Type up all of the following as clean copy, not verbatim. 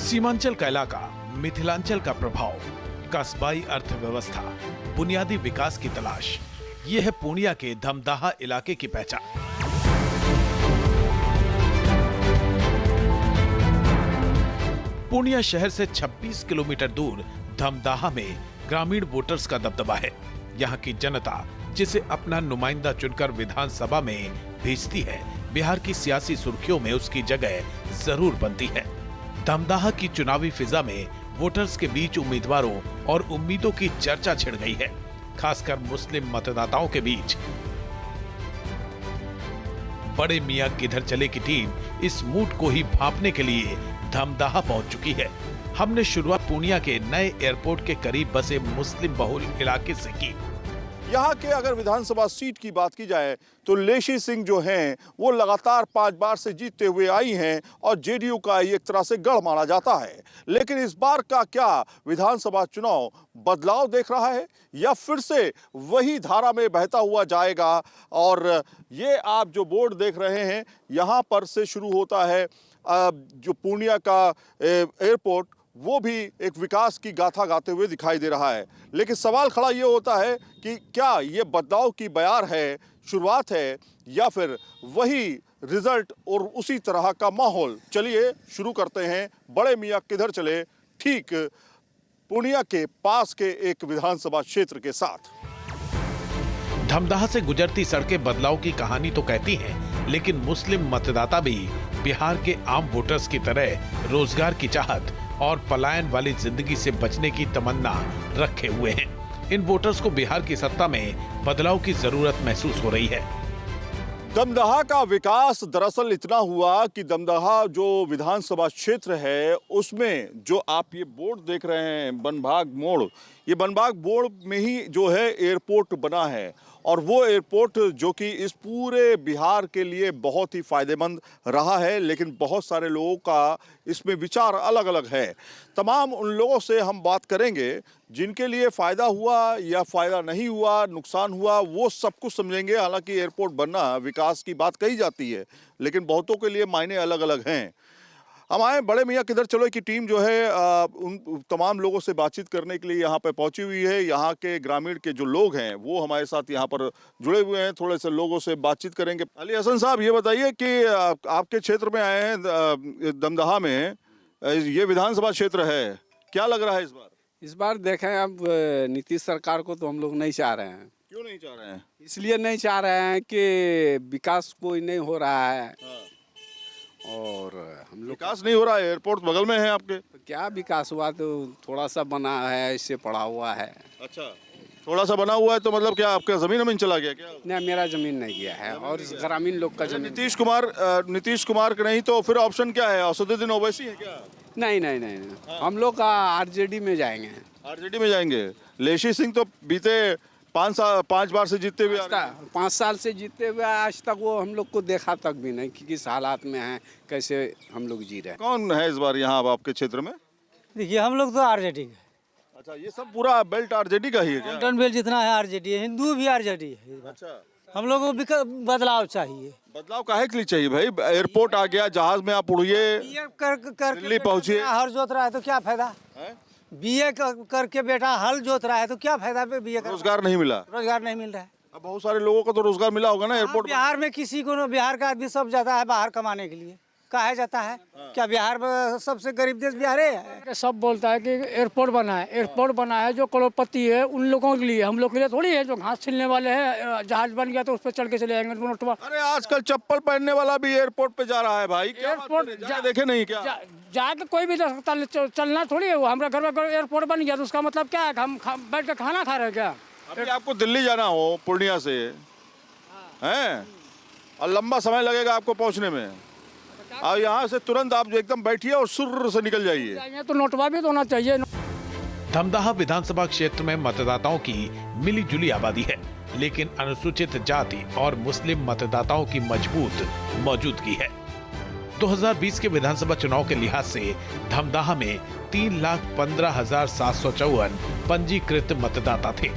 सीमांचल का इलाका, मिथिलांचल का प्रभाव, कस्बाई अर्थव्यवस्था, बुनियादी विकास की तलाश, ये है पूर्णिया के धमदाहा इलाके की पहचान। पूर्णिया शहर से 26 किलोमीटर दूर धमदाहा में ग्रामीण वोटर्स का दबदबा है। यहाँ की जनता जिसे अपना नुमाइंदा चुनकर विधानसभा में भेजती है, बिहार की सियासी सुर्खियों में उसकी जगह जरूर बनती है। धमदाहा की चुनावी फिजा में वोटर्स के बीच उम्मीदवारों और उम्मीदों की चर्चा छिड़ गई है, खासकर मुस्लिम मतदाताओं के बीच। बड़े मियां किधर चले की टीम इस मूड को ही भांपने के लिए धमदाहा पहुंच चुकी है। हमने शुरुआत पूर्णिया के नए एयरपोर्ट के करीब बसे मुस्लिम बहुल इलाके से की। यहाँ के अगर विधानसभा सीट की बात की जाए तो लेशी सिंह जो हैं वो लगातार 5 बार से जीतते हुए आई हैं और जेडीयू का एक तरह से गढ़ माना जाता है। लेकिन इस बार का क्या विधानसभा चुनाव बदलाव देख रहा है या फिर से वही धारा में बहता हुआ जाएगा? और ये आप जो बोर्ड देख रहे हैं, यहाँ पर से शुरू होता है जो पूर्णिया का एयरपोर्ट, वो भी एक विकास की गाथा गाते हुए दिखाई दे रहा है। लेकिन सवाल खड़ा ये होता है कि क्या ये बदलाव की बयार है, शुरुआत है, या फिर वही रिजल्ट और उसी तरह का माहौल? चलिए शुरू करते हैं बड़े मियां किधर चले, ठीक पूर्णिया के पास के एक विधानसभा क्षेत्र के साथ। धमदाहा से गुजरती सड़कें बदलाव की कहानी तो कहती हैं, लेकिन मुस्लिम मतदाता भी बिहार के आम वोटर्स की तरह रोजगार की चाहत और पलायन वाली जिंदगी से बचने की तमन्ना रखे हुए हैं। इन वोटर्स को बिहार की सत्ता में बदलाव की जरूरत महसूस हो रही है। दमदाहा का विकास दरअसल इतना हुआ कि दमदाहा जो विधानसभा क्षेत्र है उसमें जो आप ये बोर्ड देख रहे हैं बनभाग मोड़, ये बनभाग मोड़ में ही जो है एयरपोर्ट बना है। और वो एयरपोर्ट जो कि इस पूरे बिहार के लिए बहुत ही फायदेमंद रहा है, लेकिन बहुत सारे लोगों का इसमें विचार अलग अलग है। तमाम उन लोगों से हम बात करेंगे जिनके लिए फ़ायदा हुआ या फ़ायदा नहीं हुआ, नुकसान हुआ, वो सब कुछ समझेंगे। हालांकि एयरपोर्ट बनना, विकास की बात कही जाती है, लेकिन बहुतों के लिए मायने अलग अलग हैं। हमारे बड़े मियां किधर चलो की टीम जो है उन तमाम लोगों से बातचीत करने के लिए यहाँ पे पहुंची हुई है। यहाँ के ग्रामीण के जो लोग हैं वो हमारे साथ यहाँ पर जुड़े हुए हैं। थोड़े से लोगों से बातचीत करेंगे। अली हसन साहब, ये बताइए कि आपके क्षेत्र में आए हैं दमदाहा में, ये विधानसभा क्षेत्र है, क्या लग रहा है इस बार? इस बार देखें, अब नीतीश सरकार को तो हम लोग नहीं चाह रहे हैं। क्यों नहीं चाह रहे हैं? इसलिए नहीं चाह रहे हैं कि विकास कोई नहीं हो रहा है। और हम लोग विकास नहीं हो रहा है, एयरपोर्ट बगल में है आपके। तो क्या विकास हुआ? तो थोड़ा सा बना है, इससे पड़ा हुआ है। अच्छा, थोड़ा सा बना हुआ है तो मतलब क्या आपका जमीन चला गया क्या? नहीं, मेरा जमीन नहीं गया है और ग्रामीण लोग का जमीन। नीतीश कुमार का नहीं तो फिर ऑप्शन क्या है? असदुद्दीन ओवैसी है क्या? नहीं नहीं नहीं, नहीं। हम लोग का आरजेडी में जाएंगे। आरजेडी में जाएंगे। लेशी सिंह तो बीते 5 बार से जीतते हुए 5 साल से जीतते हुए आज तक वो हम लोग को देखा तक भी नहीं कि किस हालात में हैं, कैसे हम लोग जी रहे हैं। कौन है इस बार यहाँ आपके क्षेत्र में? देखिए, हम लोग तो आरजेडी है। अच्छा, ये सब पूरा बेल्ट आरजेडी का ही है क्या? टन बेल्ट जितना है आरजेडी है, हिंदू भी आरजेडी है। अच्छा, हम लोगों को बदलाव चाहिए। बदलाव काहे के लिए चाहिए भाई? एयरपोर्ट आ गया, जहाज में आप उड़िए, दिल्ली पहुंचिए। हल जोत रहा है तो क्या फायदा? बीए करके बेटा हल जोत रहा है तो क्या फायदा? बीए रोजगार नहीं मिला, रोजगार नहीं मिल रहा है। अब बहुत सारे लोगों को तो रोजगार मिला होगा ना एयरपोर्ट। बिहार में किसी को, बिहार का आदमी सब जाता है बाहर कमाने के लिए। काहे जाता है? क्या बिहार में सबसे गरीब देश बिहार है? सब बोलता है कि एयरपोर्ट बना है, एयरपोर्ट बना है, जो करोड़पति है उन लोगों के लिए, हम लोग के लिए थोड़ी है। जो घास छिलने वाले हैं, जहाज बन गया तो उस पर चढ़ के चले जाएंगे। अरे आजकल चप्पल पहनने वाला भी एयरपोर्ट पे जा रहा है भाई। एयरपोर्ट देखे नहीं क्या? जाके कोई भी चलना थोड़ी है। वो हमारे घर में एयरपोर्ट बन गया तो उसका मतलब क्या है? हम बैठ के खाना खा रहे हैं क्या? अभी आपको दिल्ली जाना हो पूर्णिया से हैं और लंबा समय लगेगा आपको पहुंचने में, और यहाँ से तुरंत आप एकदम बैठिए और सुर से निकल जाइए। तो नोटवा भी तो होना चाहिए। धमदाहा विधानसभा क्षेत्र में मतदाताओं की मिली जुली आबादी है, लेकिन अनुसूचित जाति और मुस्लिम मतदाताओं की मजबूत मौजूदगी है। 2020 के विधानसभा चुनाव के लिहाज से धमदाहा में 3,15,754 पंजीकृत मतदाता थे।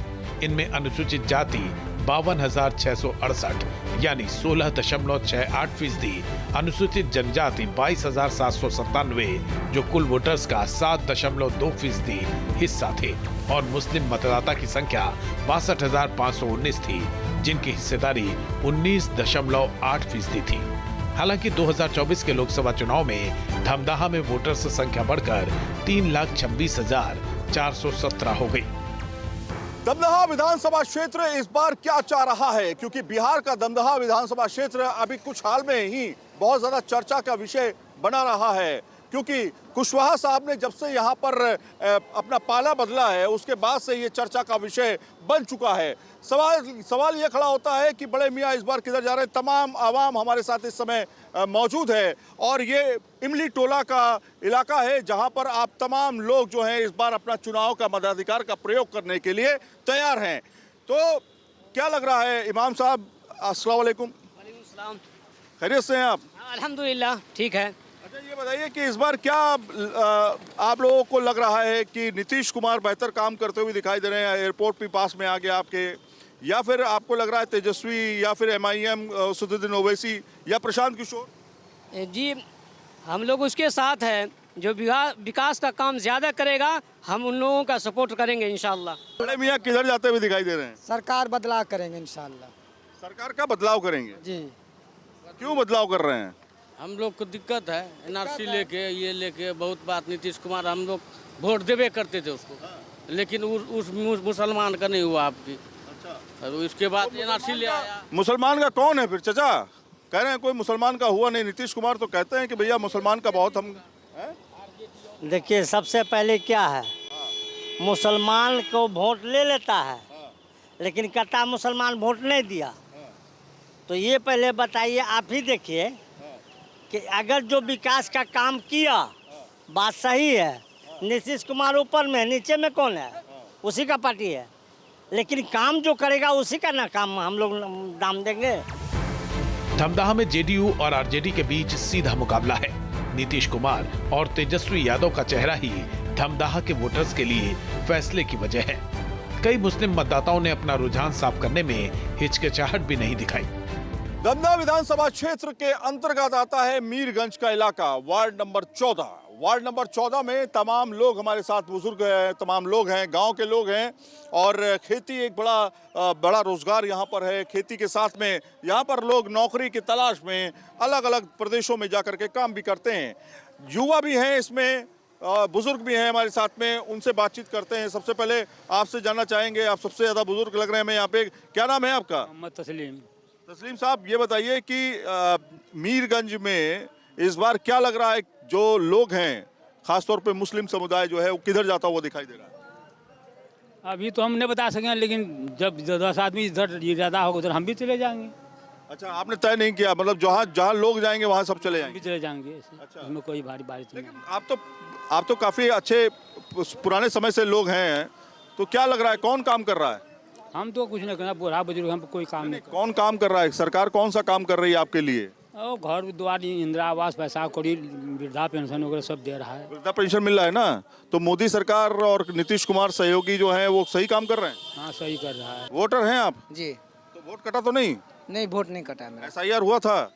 इनमें अनुसूचित जाति 52,668, यानी 16.68%, अनुसूचित जनजाति 22,797, जो कुल वोटर्स का 7.2% हिस्सा थे, और मुस्लिम मतदाता की संख्या 62,519 थी, जिनकी हिस्सेदारी 19.8% थी। हालांकि 2024 के लोकसभा चुनाव में धमदाहा में वोटर्स संख्या बढ़कर 3,26,417 हो गई। दमदहा विधानसभा क्षेत्र इस बार क्या चाह रहा है, क्योंकि बिहार का दमदहा विधानसभा क्षेत्र अभी कुछ हाल में ही बहुत ज्यादा चर्चा का विषय बना रहा है, क्योंकि कुशवाहा साहब ने जब से यहाँ पर अपना पाला बदला है उसके बाद से ये चर्चा का विषय बन चुका है। सवाल ये खड़ा होता है कि बड़े मियाँ इस बार किधर जा रहे हैं। तमाम आवाम हमारे साथ इस समय मौजूद है और ये इमली टोला का इलाका है जहाँ पर आप तमाम लोग जो हैं इस बार अपना चुनाव का मताधिकार का प्रयोग करने के लिए तैयार हैं। तो क्या लग रहा है इमाम साहब? अस्सलाम वालेकुम। वालेकुम सलाम। खैरियत से हैं आप? अल्हम्दुलिल्लाह ठीक है। अच्छा, ये बताइए कि इस बार क्या आप लोगों को लग रहा है कि नीतीश कुमार बेहतर काम करते हुए दिखाई दे रहे हैं? एयरपोर्ट भी पास में आ गया आपके, या फिर आपको लग रहा है तेजस्वी, या फिर MIM असदुद्दीन ओवैसी, या प्रशांत किशोर? जी हम लोग उसके साथ हैं, जो विकास का काम ज़्यादा करेगा हम उन लोगों का सपोर्ट करेंगे इंशाल्लाह। बड़े मियाँ किधर जाते हुए दिखाई दे रहे हैं? सरकार बदलाव करेंगे इंशाल्लाह। सरकार का बदलाव करेंगे? जी। क्यों बदलाव कर रहे हैं? हम लोग को दिक्कत है NRC लेके, ये लेके बहुत बात। नीतीश कुमार हम लोग वोट देवे करते थे उसको, लेकिन उस मुसलमान का नहीं हुआ आपकी। अच्छा। और उसके बाद NRC ले आया। मुसलमान का कौन है फिर चाचा? कह रहे हैं कोई मुसलमान का हुआ नहीं। नीतीश कुमार तो कहते हैं कि भैया मुसलमान का बहुत हम। देखिए, सबसे पहले क्या है, मुसलमान को वोट ले लेता है, लेकिन कहता मुसलमान वोट नहीं दिया। तो ये पहले बताइए, आप ही देखिए कि अगर जो विकास का काम किया, बात सही है, नीतीश कुमार ऊपर में, नीचे में कौन है? उसी का पार्टी है, लेकिन काम जो करेगा उसी का ना काम हम लोग दाम देंगे। धमदाहा में JDU और RJD के बीच सीधा मुकाबला है। नीतीश कुमार और तेजस्वी यादव का चेहरा ही धमदाहा के वोटर्स के लिए फैसले की वजह है। कई मुस्लिम मतदाताओं ने अपना रुझान साफ करने में हिचकिचाहट भी नहीं दिखाई। दमदहा विधानसभा क्षेत्र के अंतर्गत आता है मीरगंज का इलाका, वार्ड नंबर 14। वार्ड नंबर 14 में तमाम लोग हमारे साथ, बुजुर्ग हैं, तमाम लोग हैं, गांव के लोग हैं, और खेती एक बड़ा रोजगार यहाँ पर है। खेती के साथ में यहाँ पर लोग नौकरी की तलाश में अलग अलग प्रदेशों में जाकर के काम भी करते हैं। युवा भी हैं इसमें, बुजुर्ग भी हैं हमारे साथ में, उनसे बातचीत करते हैं। सबसे पहले आपसे जानना चाहेंगे, आप सबसे ज़्यादा बुजुर्ग लग रहे हैं हमें यहाँ पे, क्या नाम है आपका? मोहम्मद तस्लीम। तस्लीम साहब, ये बताइए कि मीरगंज में इस बार क्या लग रहा है, जो लोग हैं खासतौर पे मुस्लिम समुदाय जो है वो किधर जाता हुआ दिखाई दे रहा है? अभी तो हम नहीं बता सकें, लेकिन जब 10 आदमी इधर ज़्यादा होगा उधर हम भी चले जाएंगे। अच्छा, आपने तय नहीं किया, मतलब जहाँ लोग जाएंगे वहाँ सब चले हम जाएंगे? भी चले जाएंगे। अच्छा। इसमें कोई भारी बारिश नहीं। लेकिन आप तो काफ़ी अच्छे पुराने समय से लोग हैं, तो क्या लग रहा है कौन काम कर रहा है? हम तो कुछ नहीं करना, बूढ़ा बुजुर्ग हम कोई काम नहीं कौन काम कर रहा है? सरकार कौन सा काम कर रही है आपके लिए? और घर द्वार, इंदिरा आवास, पैसा कौड़ी, वृद्धा पेंशन वगैरह सब दे रहा है। वृद्धा पेंशन मिल रहा है ना? तो मोदी सरकार और नीतीश कुमार सहयोगी जो हैं वो सही काम कर रहे हैं? हाँ, सही कर रहा है। वोटर हैं आप? जी। तो वोट कटा तो नहीं? नहीं, वोट नहीं कटा मेरा। SIR हुआ था?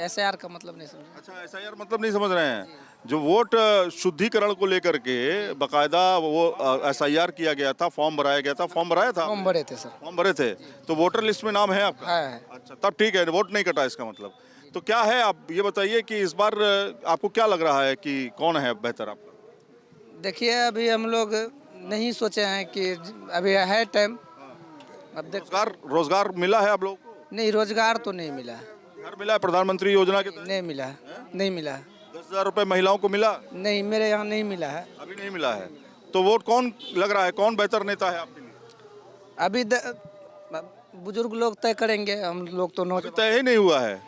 SIR का मतलब नहीं समझा। अच्छा, SIR मतलब नहीं समझ रहे हैं? जो वोट शुद्धिकरण को लेकर के बाकायदा वो SIR किया गया था, फॉर्म भराया गया था। फॉर्म भराया था? फॉर्म भरे थे सर। फॉर्म भरे थे, तो वोटर लिस्ट में नाम है आपका? है। अच्छा, तब ठीक है, वोट नहीं कटा इसका मतलब। तो क्या है, आप ये बताइए कि इस बार आपको क्या लग रहा है कि कौन है बेहतर आपका? देखिए, अभी हम लोग नहीं सोचे हैं कि अभी है टाइम। अब रोजगार मिला है आप लोगों को? नहीं, रोजगार तो नहीं मिला। घर मिला है प्रधानमंत्री योजना के तहत? नहीं मिला, नहीं मिला। 10,000 रुपए महिलाओं को मिला? नहीं, मेरे यहाँ नहीं मिला है। अभी नहीं मिला है। तो वोट कौन लग रहा है, कौन बेहतर नेता है आपके लिए? अभी बुजुर्ग लोग तय करेंगे, हम लोग तो तय ही नहीं हुआ है।